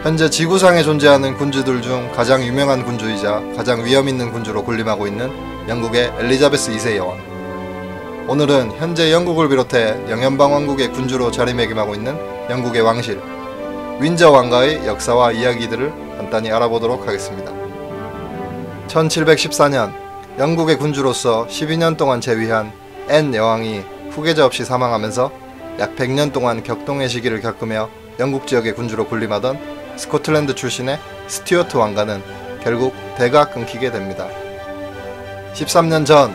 현재 지구상에 존재하는 군주들 중 가장 유명한 군주이자 가장 위험있는 군주로 군림하고 있는 영국의 엘리자베스 2세 여왕. 오늘은 현재 영국을 비롯해 영연방 왕국의 군주로 자리매김하고 있는 영국의 왕실 윈저 왕가의 역사와 이야기들을 간단히 알아보도록 하겠습니다. 1714년 영국의 군주로서 12년 동안 재위한 앤 여왕이 후계자 없이 사망하면서 약 100년 동안 격동의 시기를 겪으며 영국 지역의 군주로 군림하던 스코틀랜드 출신의 스튜어트 왕가는 결국 대가 끊기게 됩니다. 13년 전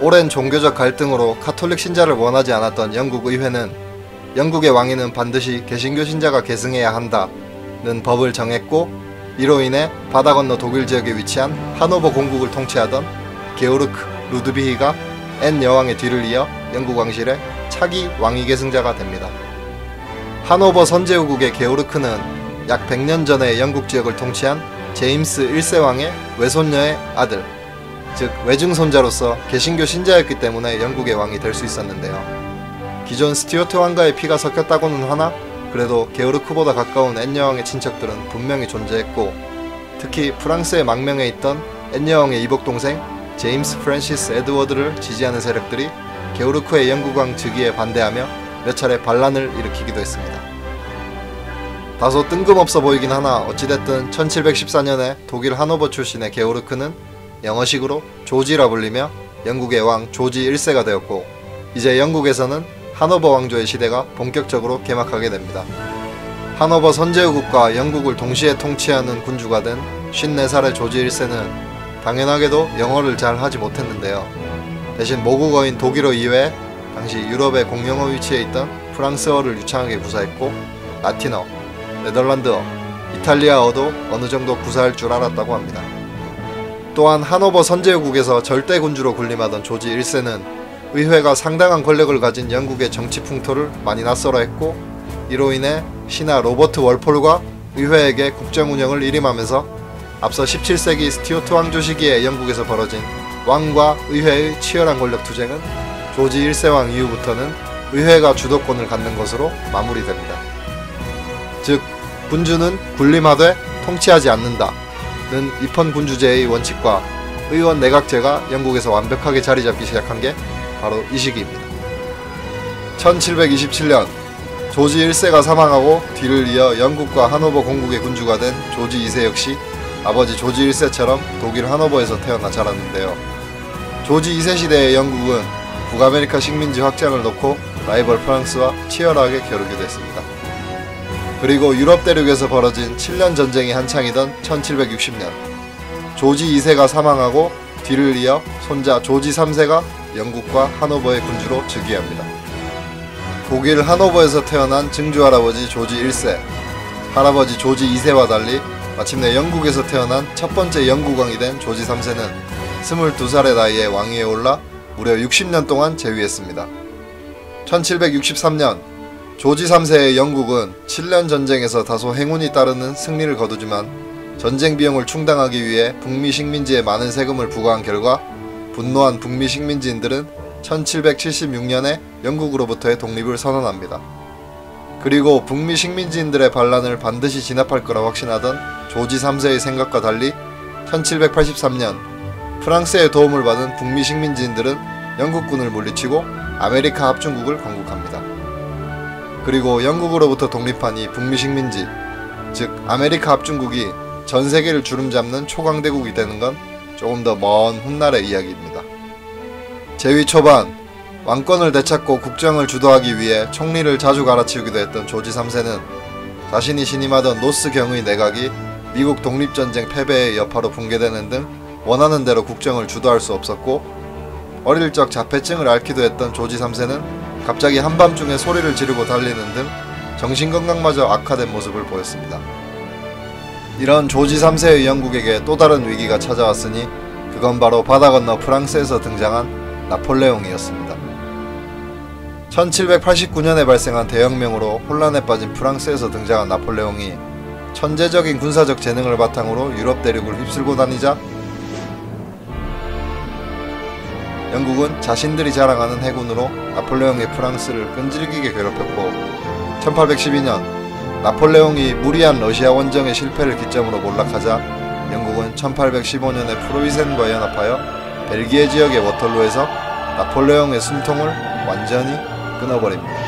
오랜 종교적 갈등으로 카톨릭 신자를 원하지 않았던 영국 의회는 영국의 왕위는 반드시 개신교 신자가 계승해야 한다는 법을 정했고, 이로 인해 바다 건너 독일 지역에 위치한 하노버 공국을 통치하던 게오르크 루드비히가 앤 여왕의 뒤를 이어 영국 왕실의 차기 왕위 계승자가 됩니다. 하노버 선제후국의 게오르크는 약 100년 전에 영국 지역을 통치한 제임스 1세 왕의 외손녀의 아들, 즉 외증손자로서 개신교 신자였기 때문에 영국의 왕이 될 수 있었는데요. 기존 스튜어트 왕가의 피가 섞였다고는 하나 그래도 게오르크보다 가까운 앤 여왕의 친척들은 분명히 존재했고, 특히 프랑스의 망명에 있던 앤 여왕의 이복동생 제임스 프랜시스 에드워드를 지지하는 세력들이 게오르크의 영국왕 즉위에 반대하며 몇 차례 반란을 일으키기도 했습니다. 다소 뜬금없어 보이긴 하나 어찌됐든 1714년에 독일 하노버 출신의 게오르크는 영어식으로 조지라 불리며 영국의 왕 조지 1세가 되었고, 이제 영국에서는 하노버 왕조의 시대가 본격적으로 개막하게 됩니다. 하노버 선제후국과 영국을 동시에 통치하는 군주가 된 54살의 조지 1세는 당연하게도 영어를 잘 하지 못했는데요. 대신 모국어인 독일어 이외에 당시 유럽의 공용어 위치에 있던 프랑스어를 유창하게 구사했고, 라틴어, 네덜란드어, 이탈리아어도 어느 정도 구사할 줄 알았다고 합니다. 또한 하노버 선제후국에서 절대 군주로 군림하던 조지 1세는 의회가 상당한 권력을 가진 영국의 정치 풍토를 많이 낯설어 했고, 이로 인해 신하 로버트 월폴과 의회에게 국정 운영을 일임하면서 앞서 17세기 스튜어트 왕조 시기에 영국에서 벌어진 왕과 의회의 치열한 권력 투쟁은 조지 1세 왕 이후부터는 의회가 주도권을 갖는 것으로 마무리됩니다. 즉, 군주는 군림하되 통치하지 않는다는 입헌 군주제의 원칙과 의원 내각제가 영국에서 완벽하게 자리잡기 시작한 게 바로 이 시기입니다. 1727년 조지 1세가 사망하고 뒤를 이어 영국과 하노버 공국의 군주가 된 조지 2세 역시 아버지 조지 1세처럼 독일 하노버에서 태어나 자랐는데요. 조지 2세 시대의 영국은 북아메리카 식민지 확장을 놓고 라이벌 프랑스와 치열하게 겨루기도 했습니다. 그리고 유럽 대륙에서 벌어진 7년 전쟁이 한창이던 1760년 조지 2세가 사망하고 뒤를 이어 손자 조지 3세가 영국과 하노버의 군주로 즉위합니다. 독일 하노버에서 태어난 증조할아버지 조지 1세, 할아버지 조지 2세와 달리 마침내 영국에서 태어난 첫 번째 영국왕이 된 조지 3세는 22살의 나이에 왕위에 올라 무려 60년 동안 재위했습니다. 1763년 조지 3세의 영국은 7년 전쟁에서 다소 행운이 따르는 승리를 거두지만 전쟁 비용을 충당하기 위해 북미 식민지에 많은 세금을 부과한 결과 분노한 북미 식민지인들은 1776년에 영국으로부터의 독립을 선언합니다. 그리고 북미 식민지인들의 반란을 반드시 진압할 거라 확신하던 조지 3세의 생각과 달리 1783년 프랑스의 도움을 받은 북미 식민지인들은 영국군을 물리치고 아메리카 합중국을 건국합니다. 그리고 영국으로부터 독립한 이 북미 식민지, 즉 아메리카 합중국이 전 세계를 주름잡는 초강대국이 되는 건 조금 더 먼 훗날의 이야기입니다. 재위 초반 왕권을 되찾고 국정을 주도하기 위해 총리를 자주 갈아치우기도 했던 조지 3세는 자신이 신임하던 노스 경의 내각이 미국 독립전쟁 패배의 여파로 붕괴되는 등 원하는 대로 국정을 주도할 수 없었고, 어릴 적 자폐증을 앓기도 했던 조지 3세는 갑자기 한밤중에 소리를 지르고 달리는 등 정신건강마저 악화된 모습을 보였습니다. 이런 조지 3세의 영국에게 또 다른 위기가 찾아왔으니 그건 바로 바다 건너 프랑스에서 등장한 나폴레옹이었습니다. 1789년에 발생한 대혁명으로 혼란에 빠진 프랑스에서 등장한 나폴레옹이 천재적인 군사적 재능을 바탕으로 유럽 대륙을 휩쓸고 다니자 영국은 자신들이 자랑하는 해군으로 나폴레옹의 프랑스를 끈질기게 괴롭혔고, 1812년 나폴레옹이 무리한 러시아 원정의 실패를 기점으로 몰락하자 영국은 1815년에 프로이센과 연합하여 벨기에 지역의 워털루에서 나폴레옹의 숨통을 완전히 끊어버립니다.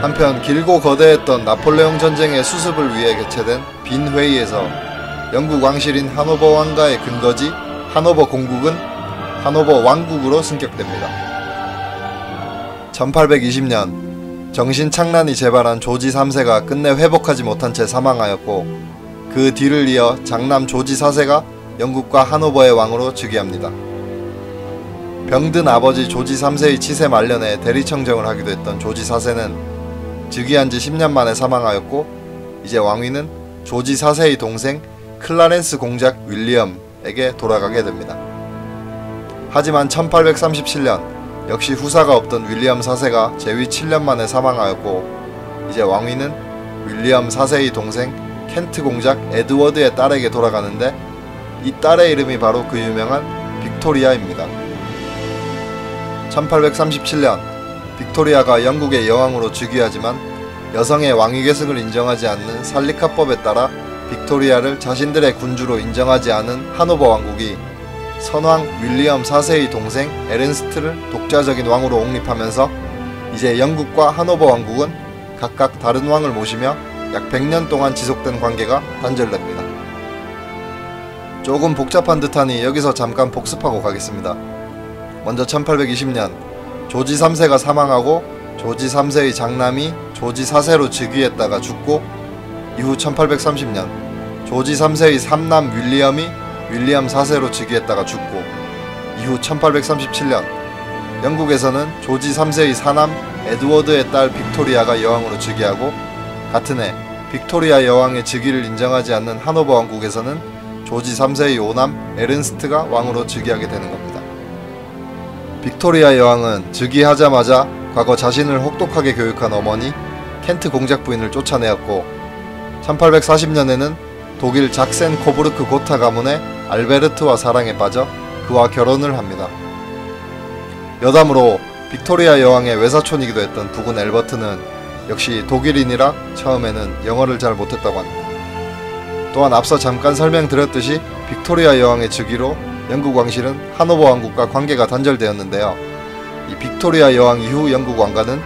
한편 길고 거대했던 나폴레옹 전쟁의 수습을 위해 개최된 빈 회의에서 영국 왕실인 하노버 왕가의 근거지 하노버 공국은 하노버 왕국으로 승격됩니다. 1820년 정신착란이 재발한 조지 3세가 끝내 회복하지 못한 채 사망하였고 그 뒤를 이어 장남 조지 4세가 영국과 하노버의 왕으로 즉위합니다. 병든 아버지 조지 3세의 치세 말년에 대리청정을 하기도 했던 조지 4세는 즉위한 지 10년 만에 사망하였고 이제 왕위는 조지 4세의 동생 클라렌스 공작 윌리엄에게 돌아가게 됩니다. 하지만 1837년 역시 후사가 없던 윌리엄 4세가 재위 7년 만에 사망하였고 이제 왕위는 윌리엄 4세의 동생 켄트 공작 에드워드의 딸에게 돌아가는데 이 딸의 이름이 바로 그 유명한 빅토리아입니다. 1837년 빅토리아가 영국의 여왕으로 즉위하지만 여성의 왕위 계승을 인정하지 않는 살리카법에 따라 빅토리아를 자신들의 군주로 인정하지 않은 하노버 왕국이 선왕 윌리엄 4세의 동생 에른스트를 독자적인 왕으로 옹립하면서 이제 영국과 하노버 왕국은 각각 다른 왕을 모시며 약 100년 동안 지속된 관계가 단절됩니다. 조금 복잡한 듯하니 여기서 잠깐 복습하고 가겠습니다. 먼저 1820년 조지 3세가 사망하고 조지 3세의 장남이 조지 4세로 즉위했다가 죽고 이후 1830년 조지 3세의 삼남 윌리엄이 윌리엄 4세로 즉위했다가 죽고 이후 1837년 영국에서는 조지 3세의 사남 에드워드의 딸 빅토리아가 여왕으로 즉위하고 같은 해 빅토리아 여왕의 즉위를 인정하지 않는 하노버 왕국에서는 조지 3세의 오남 에른스트가 왕으로 즉위하게 되는 겁니다. 빅토리아 여왕은 즉위하자마자 과거 자신을 혹독하게 교육한 어머니 켄트 공작 부인을 쫓아내었고 1840년에는 독일 작센 코부르크 고타 가문의 알베르트와 사랑에 빠져 그와 결혼을 합니다. 여담으로 빅토리아 여왕의 외사촌이기도 했던 부군 엘버트는 역시 독일인이라 처음에는 영어를 잘 못했다고 합니다. 또한 앞서 잠깐 설명드렸듯이 빅토리아 여왕의 즉위로 영국 왕실은 하노버 왕국과 관계가 단절되었는데요. 이 빅토리아 여왕 이후 영국 왕가는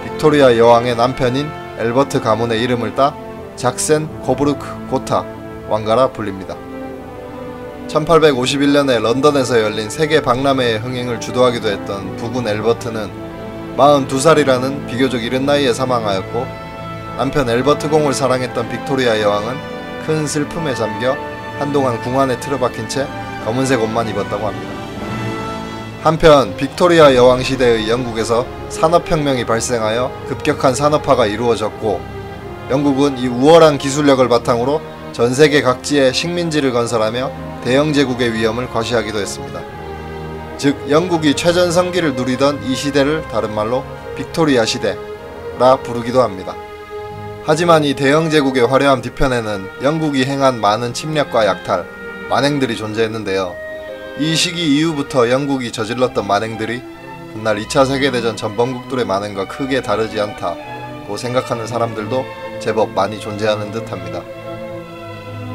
빅토리아 여왕의 남편인 엘버트 가문의 이름을 따 작센 코부르크 고타 왕가라 불립니다. 1851년에 런던에서 열린 세계 박람회의 흥행을 주도하기도 했던 부군 엘버트는 42살이라는 비교적 이른 나이에 사망하였고 남편 엘버트 공을 사랑했던 빅토리아 여왕은 큰 슬픔에 잠겨 한동안 궁안에 틀어박힌 채 검은색 옷만 입었다고 합니다. 한편 빅토리아 여왕 시대의 영국에서 산업혁명이 발생하여 급격한 산업화가 이루어졌고 영국은 이 우월한 기술력을 바탕으로 전세계 각지에 식민지를 건설하며 대영제국의 위험을 과시하기도 했습니다. 즉 영국이 최전성기를 누리던 이 시대를 다른 말로 빅토리아 시대라 부르기도 합니다. 하지만 이 대영제국의 화려함 뒤편에는 영국이 행한 많은 침략과 약탈, 만행들이 존재했는데요. 이 시기 이후부터 영국이 저질렀던 만행들이 훗날 2차 세계대전 전범국들의 만행과 크게 다르지 않다고 생각하는 사람들도 제법 많이 존재하는 듯합니다.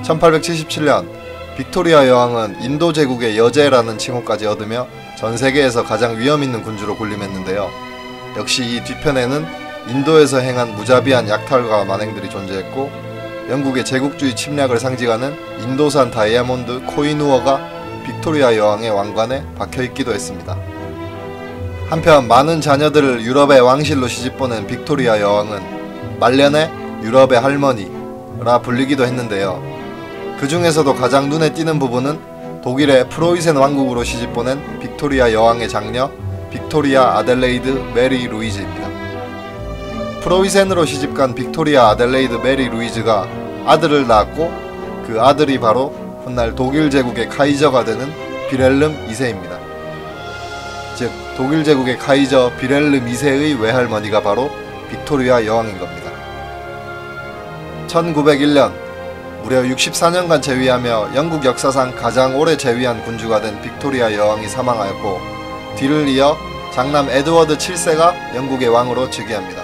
1877년 빅토리아 여왕은 인도 제국의 여제라는 칭호까지 얻으며 전세계에서 가장 위험있는 군주로 군림했는데요. 역시 이 뒤편에는 인도에서 행한 무자비한 약탈과 만행들이 존재했고 영국의 제국주의 침략을 상징하는 인도산 다이아몬드 코인우어가 빅토리아 여왕의 왕관에 박혀있기도 했습니다. 한편 많은 자녀들을 유럽의 왕실로 시집보낸 빅토리아 여왕은 말년에 유럽의 할머니라 불리기도 했는데요. 그 중에서도 가장 눈에 띄는 부분은 독일의 프로이센 왕국으로 시집보낸 빅토리아 여왕의 장녀 빅토리아 아델레이드 메리 루이즈입니다. 프로이센으로 시집간 빅토리아 아델레이드 메리 루이즈가 아들을 낳았고 그 아들이 바로 훗날 독일 제국의 카이저가 되는 비렐름 2세입니다. 즉 독일 제국의 카이저 비렐름 2세의 외할머니가 바로 빅토리아 여왕인 겁니다. 1901년 무려 64년간 재위하며 영국 역사상 가장 오래 재위한 군주가 된 빅토리아 여왕이 사망하였고 뒤를 이어 장남 에드워드 7세가 영국의 왕으로 즉위합니다.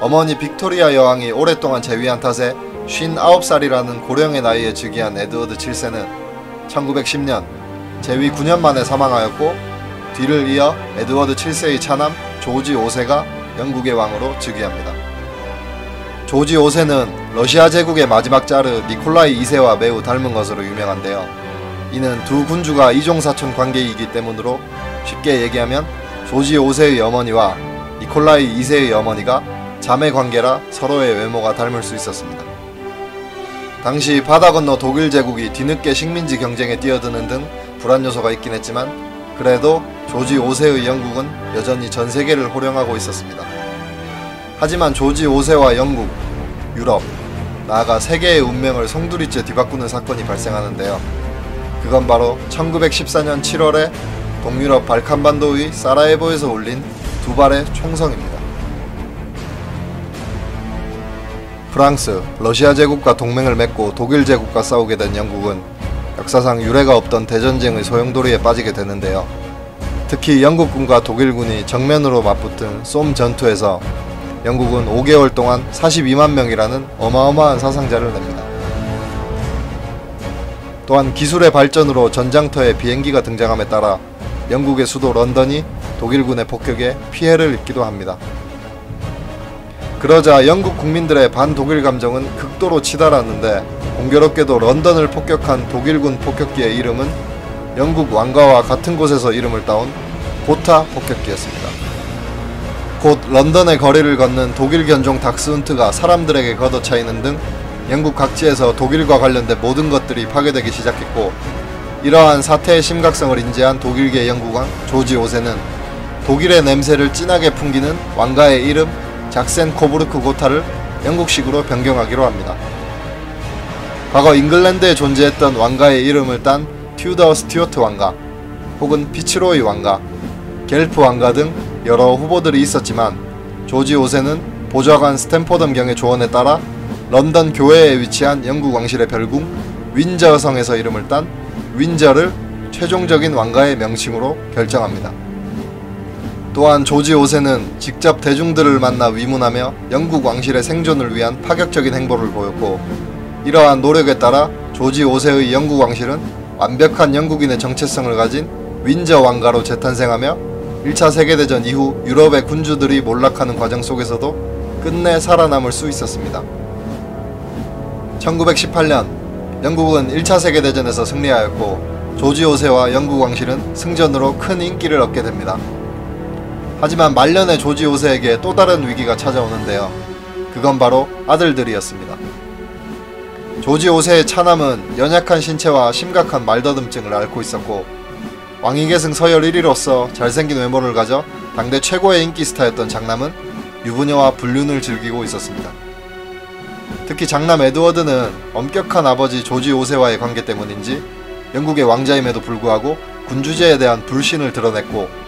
어머니 빅토리아 여왕이 오랫동안 재위한 탓에 59살이라는 고령의 나이에 즉위한 에드워드 7세는 1910년 재위 9년 만에 사망하였고, 뒤를 이어 에드워드 7세의 차남 조지 5세가 영국의 왕으로 즉위합니다. 조지 5세는 러시아 제국의 마지막 자르 니콜라이 2세와 매우 닮은 것으로 유명한데요. 이는 두 군주가 이종사촌 관계이기 때문으로 쉽게 얘기하면 조지 5세의 어머니와 니콜라이 2세의 어머니가 자매 관계라 서로의 외모가 닮을 수 있었습니다. 당시 바다 건너 독일 제국이 뒤늦게 식민지 경쟁에 뛰어드는 등 불안 요소가 있긴 했지만, 그래도 조지 5세의 영국은 여전히 전 세계를 호령하고 있었습니다. 하지만 조지 5세와 영국, 유럽, 나아가 세계의 운명을 송두리째 뒤바꾸는 사건이 발생하는데요. 그건 바로 1914년 7월에 동유럽 발칸반도의 사라예보에서 울린 두 발의 총성입니다. 프랑스, 러시아 제국과 동맹을 맺고 독일 제국과 싸우게 된 영국은 역사상 유례가 없던 대전쟁의 소용돌이에 빠지게 되는데요. 특히 영국군과 독일군이 정면으로 맞붙은 쏨 전투에서 영국은 5개월 동안 42만 명이라는 어마어마한 사상자를 냅니다. 또한 기술의 발전으로 전장터에 비행기가 등장함에 따라 영국의 수도 런던이 독일군의 폭격에 피해를 입기도 합니다. 그러자 영국 국민들의 반독일 감정은 극도로 치달았는데, 공교롭게도 런던을 폭격한 독일군 폭격기의 이름은 영국 왕가와 같은 곳에서 이름을 따온 고타 폭격기였습니다. 곧 런던의 거리를 걷는 독일 견종 닥스훈트가 사람들에게 걷어차이는 등 영국 각지에서 독일과 관련된 모든 것들이 파괴되기 시작했고, 이러한 사태의 심각성을 인지한 독일계 영국왕 조지 5세는 독일의 냄새를 진하게 풍기는 왕가의 이름 작센 코부르크 고타를 영국식으로 변경하기로 합니다. 과거 잉글랜드에 존재했던 왕가의 이름을 딴 튜더 스튜어트 왕가, 혹은 피츠로이 왕가, 겔프 왕가 등 여러 후보들이 있었지만, 조지 5세는 보좌관 스탠포덤경의 조언에 따라 런던 교외에 위치한 영국 왕실의 별궁 윈저 성에서 이름을 딴 윈저를 최종적인 왕가의 명칭으로 결정합니다. 또한 조지 5세는 직접 대중들을 만나 위문하며 영국 왕실의 생존을 위한 파격적인 행보를 보였고, 이러한 노력에 따라 조지 5세의 영국 왕실은 완벽한 영국인의 정체성을 가진 윈저 왕가로 재탄생하며 1차 세계대전 이후 유럽의 군주들이 몰락하는 과정 속에서도 끝내 살아남을 수 있었습니다. 1918년 영국은 1차 세계대전에서 승리하였고, 조지 5세와 영국 왕실은 승전으로 큰 인기를 얻게 됩니다. 하지만 말년의 조지 5세에게 또 다른 위기가 찾아오는데요. 그건 바로 아들들이었습니다. 조지 5세의 차남은 연약한 신체와 심각한 말더듬증을 앓고 있었고, 왕위계승 서열 1위로서 잘생긴 외모를 가져 당대 최고의 인기 스타였던 장남은 유부녀와 불륜을 즐기고 있었습니다. 특히 장남 에드워드는 엄격한 아버지 조지 5세와의 관계 때문인지 영국의 왕자임에도 불구하고 군주제에 대한 불신을 드러냈고,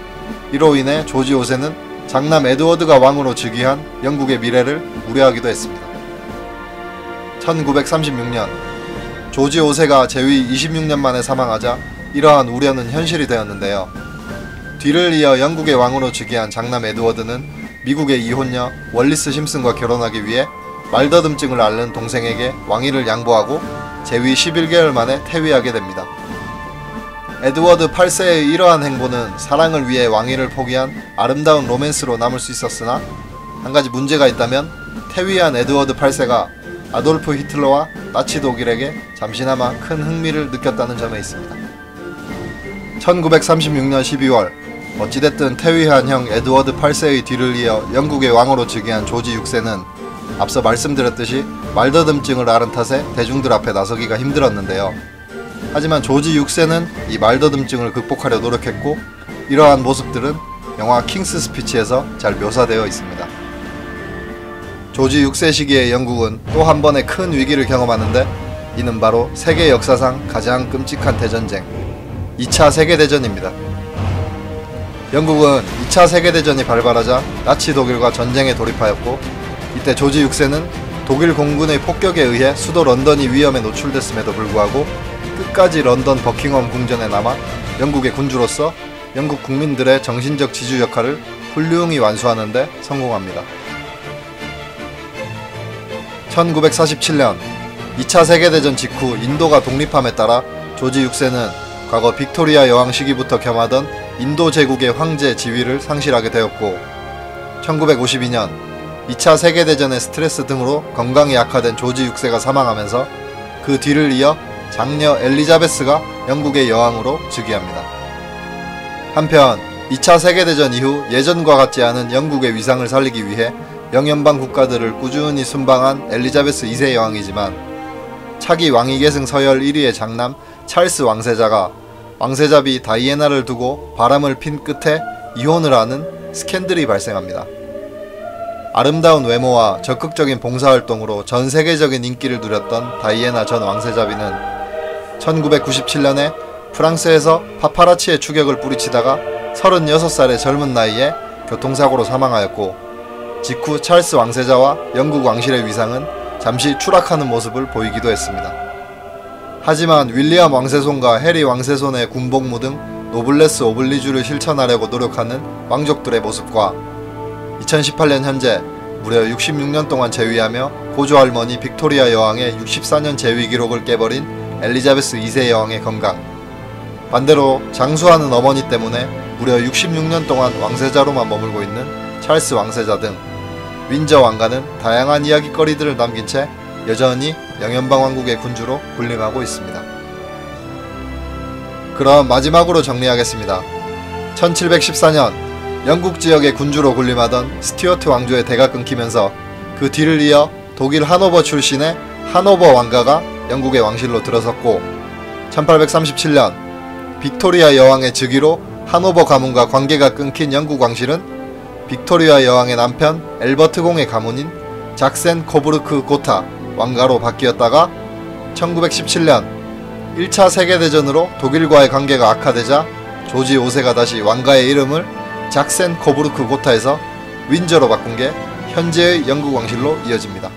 이로 인해 조지 5세는 장남 에드워드가 왕으로 즉위한 영국의 미래를 우려하기도 했습니다. 1936년 조지 5세가 재위 26년 만에 사망하자 이러한 우려는 현실이 되었는데요. 뒤를 이어 영국의 왕으로 즉위한 장남 에드워드는 미국의 이혼녀 월리스 심슨과 결혼하기 위해 말더듬증을 앓는 동생에게 왕위를 양보하고 재위 11개월 만에 퇴위하게 됩니다. 에드워드 8세의 이러한 행보는 사랑을 위해 왕위를 포기한 아름다운 로맨스로 남을 수 있었으나, 한 가지 문제가 있다면 퇴위한 에드워드 8세가 아돌프 히틀러와 나치 독일에게 잠시나마 큰 흥미를 느꼈다는 점에 있습니다. 1936년 12월 어찌됐든 퇴위한 형 에드워드 8세의 뒤를 이어 영국의 왕으로 즉위한 조지 6세는 앞서 말씀드렸듯이 말더듬증을 앓은 탓에 대중들 앞에 나서기가 힘들었는데요. 하지만 조지 6세는 이 말더듬증을 극복하려 노력했고, 이러한 모습들은 영화 킹스 스피치에서 잘 묘사되어 있습니다. 조지 6세 시기의 영국은 또 한 번의 큰 위기를 경험하는데, 이는 바로 세계 역사상 가장 끔찍한 대전쟁, 2차 세계대전입니다. 영국은 2차 세계대전이 발발하자 나치 독일과 전쟁에 돌입하였고, 이때 조지 6세는 독일 공군의 폭격에 의해 수도 런던이 위험에 노출됐음에도 불구하고 끝까지 런던 버킹엄 궁전에 남아 영국의 군주로서 영국 국민들의 정신적 지주 역할을 훌륭히 완수하는 데 성공합니다. 1947년 2차 세계대전 직후 인도가 독립함에 따라 조지 6세는 과거 빅토리아 여왕 시기부터 겸하던 인도 제국의 황제 지위를 상실하게 되었고 1952년 2차 세계대전의 스트레스 등으로 건강이 악화된 조지 6세가 사망하면서 그 뒤를 이어 장녀 엘리자베스가 영국의 여왕으로 즉위합니다. 한편 2차 세계대전 이후 예전과 같지 않은 영국의 위상을 살리기 위해 영연방 국가들을 꾸준히 순방한 엘리자베스 2세 여왕이지만 차기 왕위 계승 서열 1위의 장남 찰스 왕세자가 왕세자비 다이애나를 두고 바람을 핀 끝에 이혼을 하는 스캔들이 발생합니다. 아름다운 외모와 적극적인 봉사활동으로 전 세계적인 인기를 누렸던 다이애나 전 왕세자비는 1997년에 프랑스에서 파파라치의 추격을 뿌리치다가 36살의 젊은 나이에 교통사고로 사망하였고 직후 찰스 왕세자와 영국 왕실의 위상은 잠시 추락하는 모습을 보이기도 했습니다. 하지만 윌리엄 왕세손과 해리 왕세손의 군복무 등 노블레스 오블리주를 실천하려고 노력하는 왕족들의 모습과 2018년 현재 무려 66년 동안 재위하며 고조할머니 빅토리아 여왕의 64년 재위 기록을 깨버린 엘리자베스 2세 여왕의 건강, 반대로 장수하는 어머니 때문에 무려 66년 동안 왕세자로만 머물고 있는 찰스 왕세자 등 윈저 왕가는 다양한 이야깃거리들을 남긴 채 여전히 영연방 왕국의 군주로 군림하고 있습니다. 그럼 마지막으로 정리하겠습니다. 1714년 영국 지역의 군주로 군림하던 스튜어트 왕조의 대가 끊기면서 그 뒤를 이어 독일 하노버 출신의 하노버 왕가가 영국의 왕실로 들어섰고 1837년 빅토리아 여왕의 즉위로 하노버 가문과 관계가 끊긴 영국 왕실은 빅토리아 여왕의 남편 엘버트 공의 가문인 작센 코부르크 고타 왕가로 바뀌었다가 1917년 1차 세계대전으로 독일과의 관계가 악화되자 조지 5세가 다시 왕가의 이름을 작센 코부르크 고타에서 윈저로 바꾼 게 현재의 영국 왕실로 이어집니다.